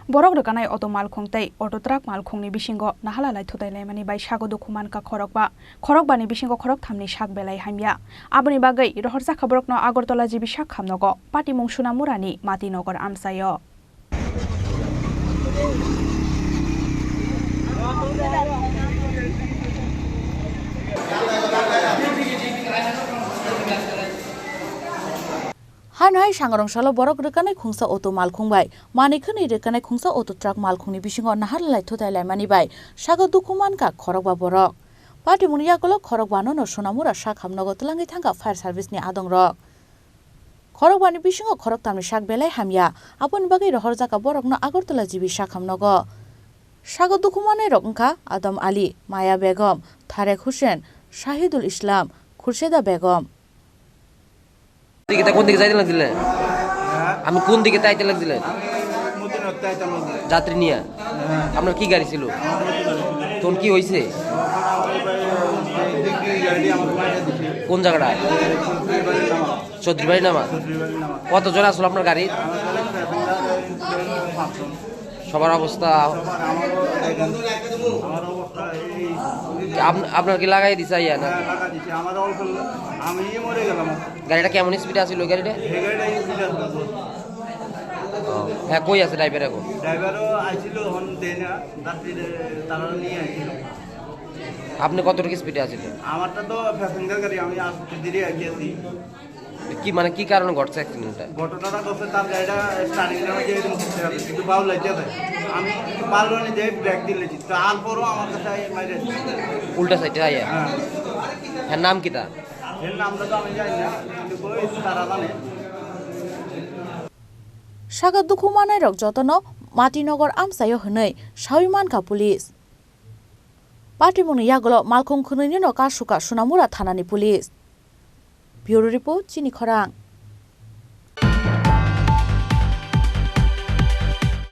borok rekanai auto malkhung tei auto truck malkhungni bisingo nahalalai thutailai bai sago dokuman ka khorokba ni bisingo khorok thamni sak belai haimya aboni bagai rohorsa khaborokno Agartala jibi sak khamnogo Patimung Sunamurani Matinagar amsayo Hanai sangrong salo borok rekanai khungsa auto malkhungbai manikhani rekanai khungsa auto truck malkhungni bisingo naharlai thotailai bai sago dokuman ka khorokba borok Patimung yakolo khorokbano no Sonamura sak hamnogo tlangi thangka fire service ni adong rok khorokbani bisingo khorok tamni sak belai hamya aponi bagai rohorjaka borokno Agartala jibi sak hamnogo sago dokumanai rok wngkha Adam Ali Maya Begum Tharek Hussein Shahidul Islam Khursheda Begum কোন দিকে যাইতে লাগছিলেন আমি কোন দিকে যাইতে লাগছিলেন যাত্রী নিয়ে আপনার কি গাড়ি ছিল তোর কি হয়েছে কোন জায়গাটা চৌধুরী বাড়ি নামা কতজন আসলো আপনার গাড়ি সবার অবস্থা আপনার কি লাগাই দিছে আইয়া না গাড়িটা কেমন স্পিডে আছিল ওই গাড়িটা হ্যাঁ কই আছে ড্রাইভার এখন আপনি কতটুকু স্পিডে আছিলেন আমারটা তো প্যাসেঞ্জার গাড়ি আমি আসতে দেরি আছি কি মানে কি কারণে ঘটছে অ্যাক্সিডেন্টটা ঘটনাটা ঘটছে তার গাড়িটা স্টার্টিং এর মধ্যে এরকম করতে হবে কিন্তু বাউ লাগছে আমি পারলোনি যে ব্রেক দিলেছি তারপরও আমার কাছে মাইরে উল্টা সাইডে আইয়া হ্যাঁ নাম কি তা এর নামটা তো আমি জানি না কিন্তু কই তারা জানে sago dokumanai rok jotono Matinagar amsayo hwnoi Sawimanka police Patimung yakolo malkhung khunui no Kasuka Sonamura thanani police Bureau report Chini Khorang